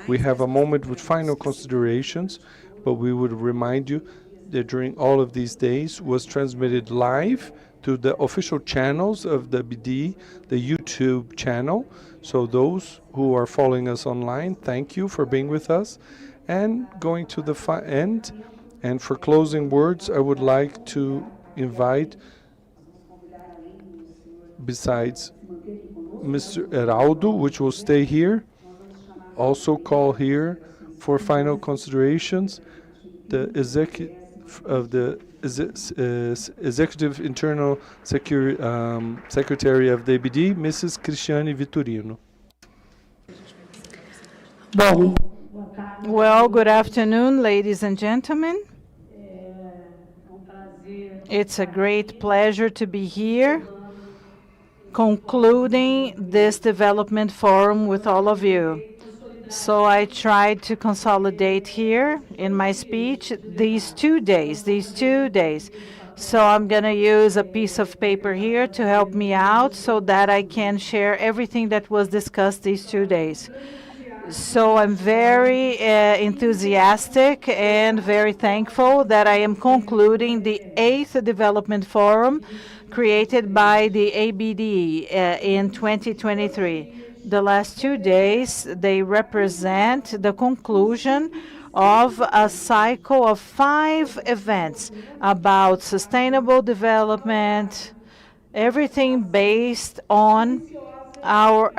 We have a moment with final considerations, but we would remind you that during all of these days was transmitted live to the official channels of the ABDE, the YouTube channel. So those who are following us online, thank you for being with us. And going to the end, and for closing words, I would like to invite, besides Mr. Heraldo, which will stay here, also call here for final considerations, the executive of the Executive Internal Secretary of the ABDE, Mrs. Cristiane Viturino. Well, good afternoon, ladies and gentlemen. It's a great pleasure to be here, concluding this development forum with all of you. So I tried to consolidate here in my speech these 2 days. So I'm going to use a piece of paper here to help me out so that I can share everything that was discussed these 2 days. So I'm very enthusiastic and very thankful that I am concluding the 8th Development Forum created by the ABDE in 2023. The last 2 days, they represent the conclusion of a cycle of 5 events about sustainable development, everything based on our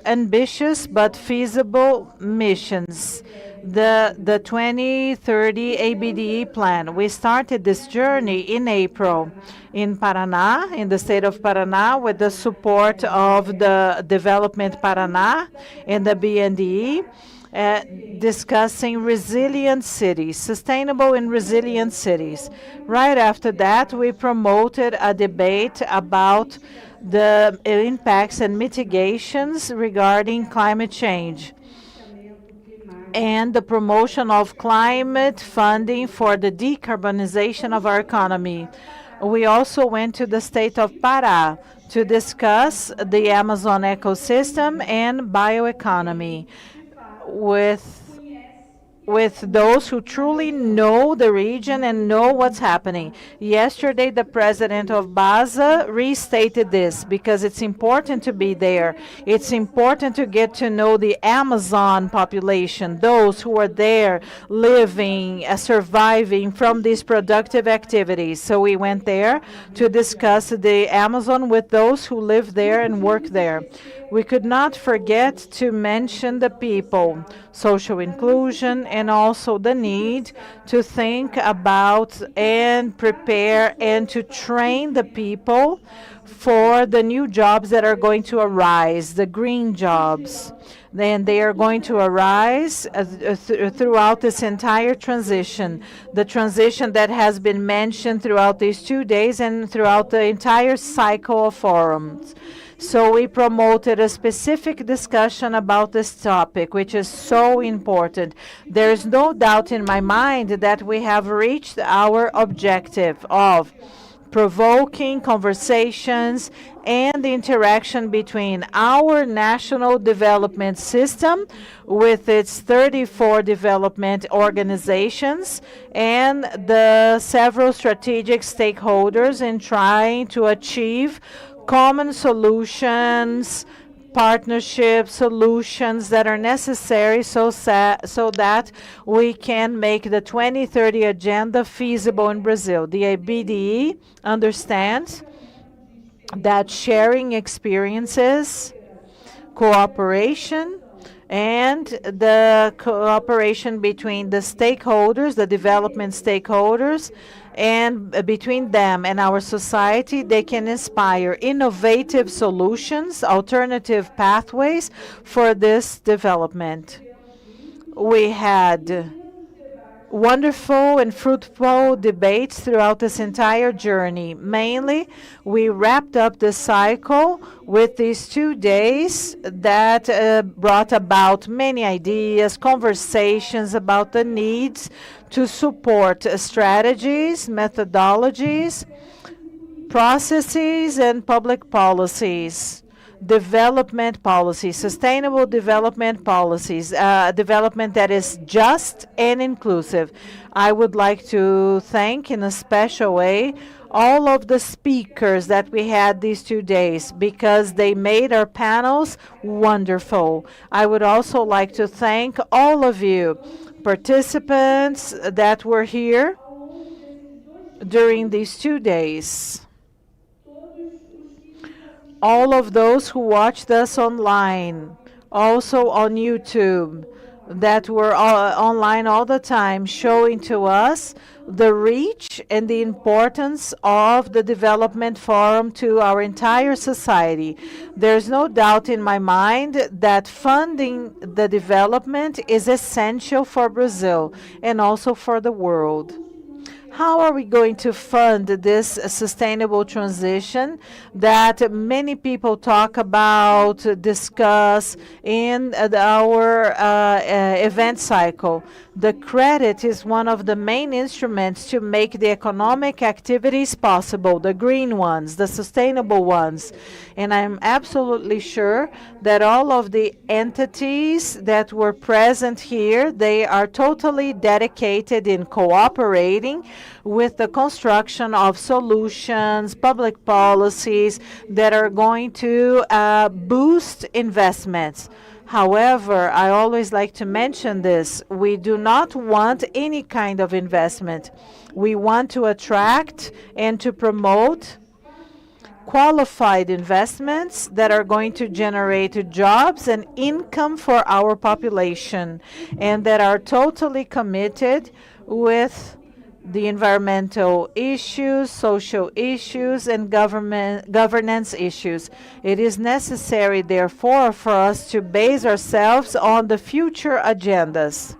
ambitious but feasible missions. The 2030 ABDE plan. We started this journey in April in Paraná, in the state of Paraná, with the support of the Development Paraná and the BNDE, discussing resilient cities, sustainable and resilient cities. Right after that, we promoted a debate about the impacts and mitigations regarding climate change and the promotion of climate funding for the decarbonization of our economy. We also went to the state of Pará to discuss the Amazon ecosystem and bioeconomy with those who truly know the region and know what's happening. Yesterday, the president of BASA restated this because it's important to be there. It's important to get to know the Amazon population, those who are there living, surviving from these productive activities. So we went there to discuss the Amazon with those who live there and work there. We could not forget to mention the people, social inclusion, and also the need to think about and prepare and to train the people for the new jobs that are going to arise, the green jobs. Then they are going to arise throughout this entire transition, the transition that has been mentioned throughout these 2 days and throughout the entire cycle of forums. So we promoted a specific discussion about this topic, which is so important. There is no doubt in my mind that we have reached our objective of provoking conversations and the interaction between our national development system with its 34 development organizations and the several strategic stakeholders in trying to achieve common solutions, partnership solutions that are necessary so that we can make the 2030 agenda feasible in Brazil. The ABDE understands that sharing experiences, cooperation, and the cooperation between the stakeholders, the development stakeholders, and between them and our society, they can inspire innovative solutions, alternative pathways for this development. We had wonderful and fruitful debates throughout this entire journey. Mainly, we wrapped up the cycle with these 2 days that brought about many ideas, conversations about the needs to support strategies, methodologies, processes and public policies, development policies, sustainable development policies, development that is just and inclusive. I would like to thank in a special way all of the speakers that we had these 2 days because they made our panels wonderful. I would also like to thank all of you participants that were here during these 2 days. All of those who watched us online, also on YouTube, that were online all the time, showing to us the reach and the importance of the development forum to our entire society. There's no doubt in my mind that funding the development is essential for Brazil and also for the world. How are we going to fund this sustainable transition that many people talk about, discuss in our event cycle? The credit is one of the main instruments to make the economic activities possible, the green ones, the sustainable ones. And I'm absolutely sure that all of the entities that were present here, they are totally dedicated in cooperating with the construction of solutions, public policies that are going to boost investments. However, I always like to mention this. We do not want any kind of investment. We want to attract and to promote qualified investments that are going to generate jobs and income for our population and that are totally committed with the environmental issues, social issues, and governance issues. It is necessary, therefore, for us to base ourselves on the future agendas.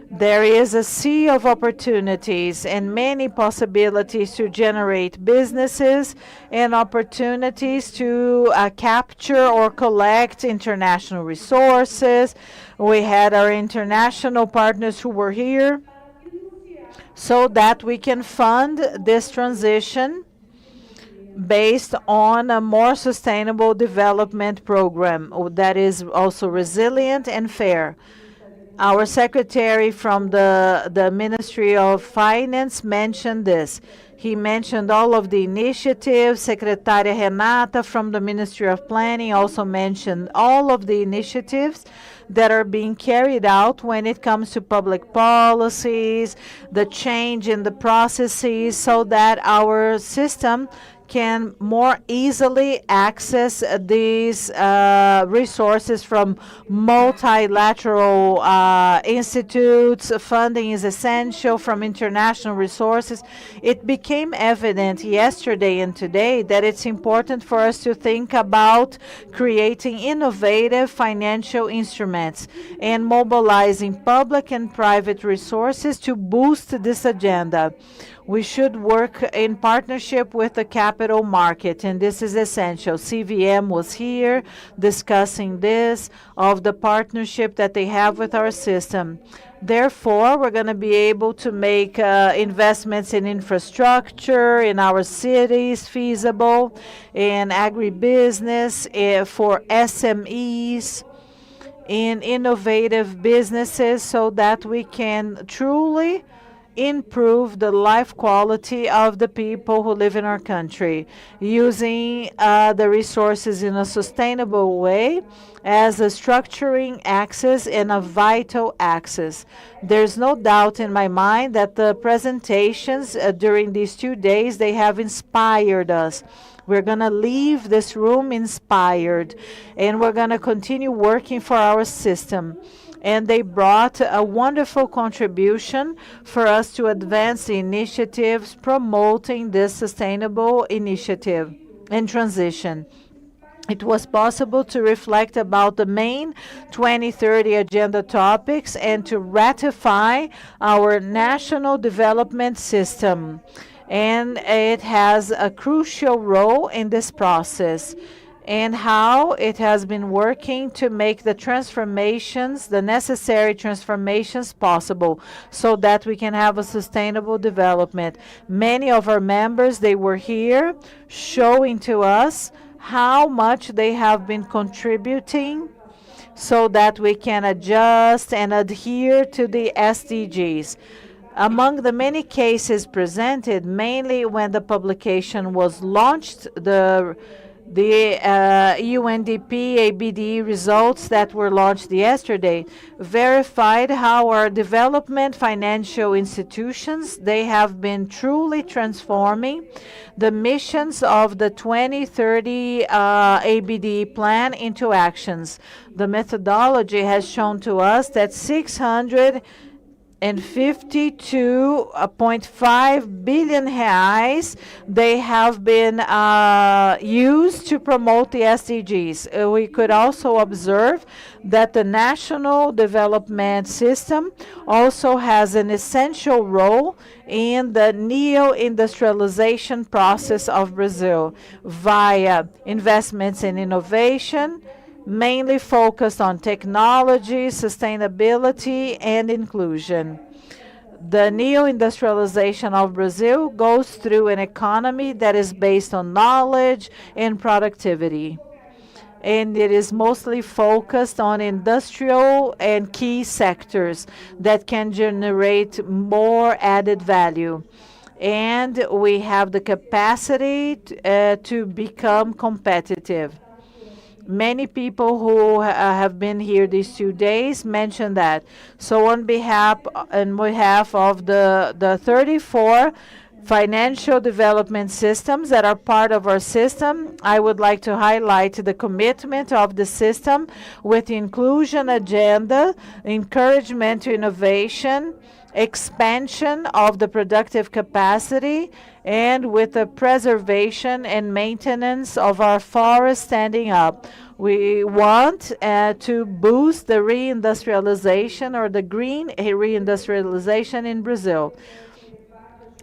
There is a sea of opportunities and many possibilities to generate businesses and opportunities to capture or collect international resources. We had our international partners who were here so that we can fund this transition based on a more sustainable development program that is also resilient and fair. Our secretary from the Ministry of Finance mentioned this. He mentioned all of the initiatives. Secretary Renata from the Ministry of Planning also mentioned all of the initiatives that are being carried out when it comes to public policies, the change in the processes so that our system can more easily access these resources from multilateral institutes. Funding is essential from international resources. It became evident yesterday and today that it's important for us to think about creating innovative financial instruments and mobilizing public and private resources to boost this agenda. We should work in partnership with the capital market, and this is essential. CVM was here discussing this, of the partnership that they have with our system. Therefore, we're going to be able to make investments in infrastructure, in our cities, feasible, in agribusiness, for SMEs, in innovative businesses, so that we can truly improve the life quality of the people who live in our country, using the resources in a sustainable way as a structuring axis and a vital axis. There's no doubt in my mind that the presentations during these 2 days, they have inspired us. We're going to leave this room inspired, and we're going to continue working for our system. And they brought a wonderful contribution for us to advance the initiatives promoting this sustainable initiative and transition. It was possible to reflect about the main 2030 agenda topics and to ratify our national development system. And it has a crucial role in this process. and how it has been working to make the transformations, the necessary transformations possible so that we can have a sustainable development. Many of our members, they were here showing to us how much they have been contributing so that we can adjust and adhere to the SDGs. Among the many cases presented, mainly when the publication was launched, the UNDP ABDE results that were launched yesterday verified how our development financial institutions, they have been truly transforming the missions of the 2030 ABDE plan into actions. The methodology has shown to us that 652.5 billion reais they have been used to promote the SDGs. We could also observe that the national development system also has an essential role in the neo-industrialization process of Brazil via investments in innovation, mainly focused on technology, sustainability, and inclusion. The neo-industrialization of Brazil goes through an economy that is based on knowledge and productivity. And it is mostly focused on industrial and key sectors that can generate more added value. And we have the capacity to become competitive. Many people who have been here these 2 days mentioned that. So on behalf of the 34 financial development systems that are part of our system, I would like to highlight the commitment of the system with the inclusion agenda, encouragement to innovation, expansion of the productive capacity, and with the preservation and maintenance of our forests standing up. We want to boost the reindustrialization or the green reindustrialization in Brazil.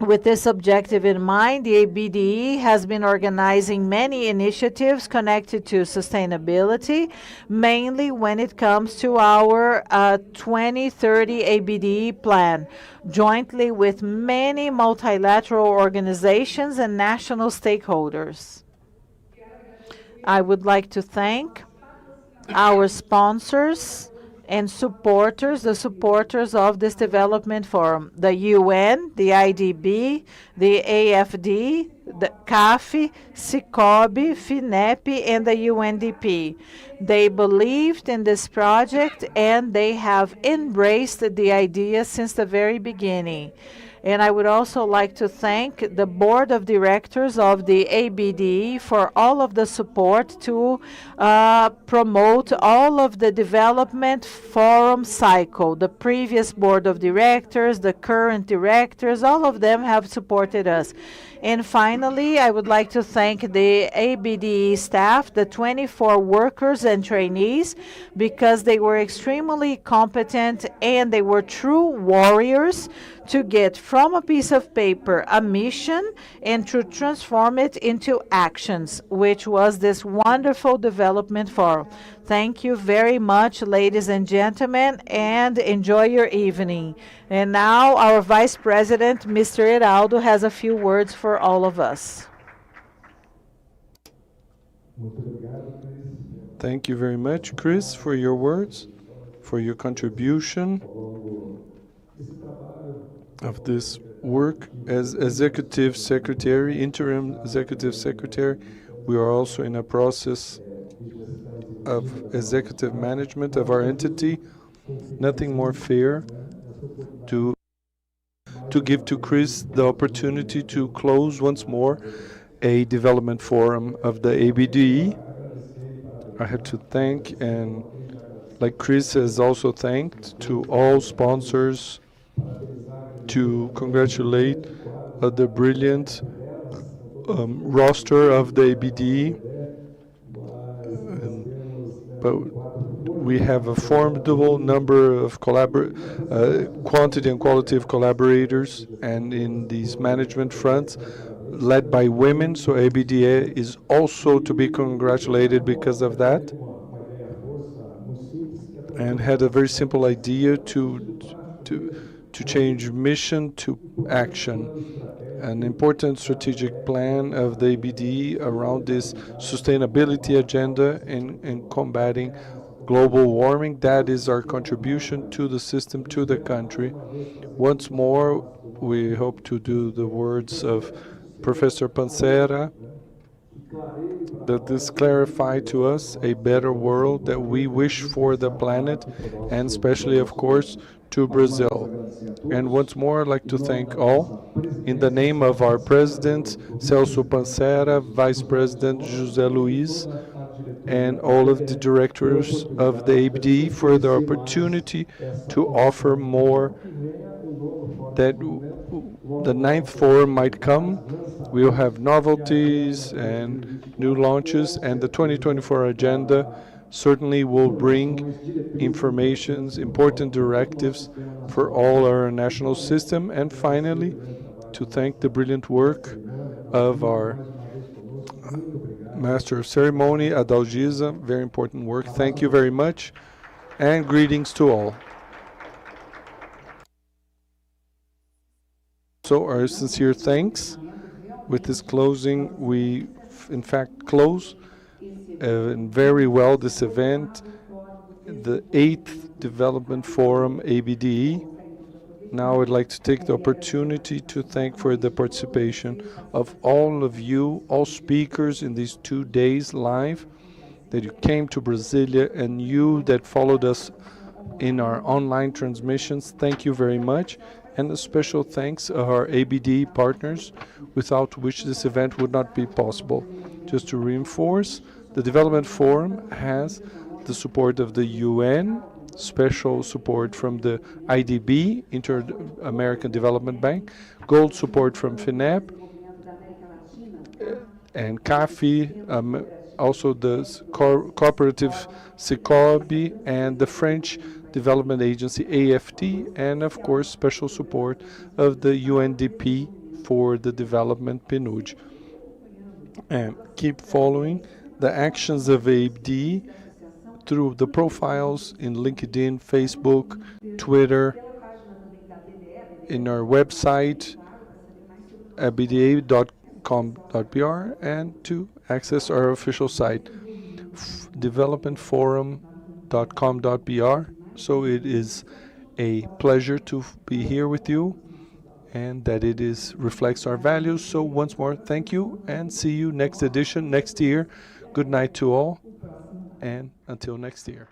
With this objective in mind, the ABDE has been organizing many initiatives connected to sustainability, mainly when it comes to our 2030 ABDE plan, jointly with many multilateral organizations and national stakeholders. I would like to thank our sponsors and supporters, the supporters of this development forum, the UN, the IDB, the AFD, the CAF, SICOB, FINEP, and the UNDP. They believed in this project and they have embraced the idea since the very beginning. And I would also like to thank the board of directors of the ABDE for all of the support to promote all of the development forum cycle. The previous board of directors, the current directors, all of them have supported us. And finally, I would like to thank the ABDE staff, the 24 workers and trainees, because they were extremely competent and they were true warriors to get from a piece of paper a mission and to transform it into actions, which was this wonderful development forum. Thank you very much, ladies and gentlemen, and enjoy your evening. And now our Vice President, Mr. Heraldo, has a few words for all of us. Thank you very much, Chris, for your words, for your contribution of this work as Executive Secretary, Interim Executive Secretary. We are also in a process of executive management of our entity. Nothing more fair to give to Chris the opportunity to close once more a development forum of the ABDE. I have to thank, and like Chris has also thanked, to all sponsors, to congratulate the brilliant roster of the ABDE. But We have a formidable number of quantity and quality of collaborators, and in these management fronts, led by women. So ABDE is also to be congratulated because of that, and had a very simple idea to to change mission to action. An important strategic plan of the ABD around this sustainability agenda in combating global warming. That is our contribution to the system, to the country. Once more, we hope to do the words of Professor Pancera, that this clarify to us a better world that we wish for the planet, and especially, of course, to Brazil. And once more, I'd like to thank all. In the name of our President, Celso Pancera, Vice President José Luiz, and all of the directors of the ABD for the opportunity to offer more, that the ninth forum might come. We'll have novelties and new launches, and the 2024 agenda certainly will bring informations, important directives for all our national system. And finally, to thank the brilliant work of our Master of Ceremony, Adalgisa, very important work. Thank you very much, and greetings to all. So our sincere thanks. With this closing, we in fact close very well this event, the 8th Development Forum ABDE. Now I'd like to take the opportunity to thank for the participation of all of you, all speakers in these 2 days live, that you came to Brasilia, and you that followed us in our online transmissions. Thank you very much. And a special thanks to our ABD partners, without which this event would not be possible. Just to reinforce, the Development Forum has the support of the UN, special support from the IDB, Inter-American Development Bank, gold support from FINEP, and CAFI, also the cooperative SICOBI, and the French Development Agency AFT, and of course special support of the UNDP for the development PNUD. And keep following the actions of ABD through the profiles in LinkedIn, Facebook, Twitter, in our website, abda.com.br, and to access our official site, developmentforum.com.br. So it is a pleasure to be here with you, and that it reflects our values. So once more, thank you, and see you next edition, next year. Good night to all, and until next year.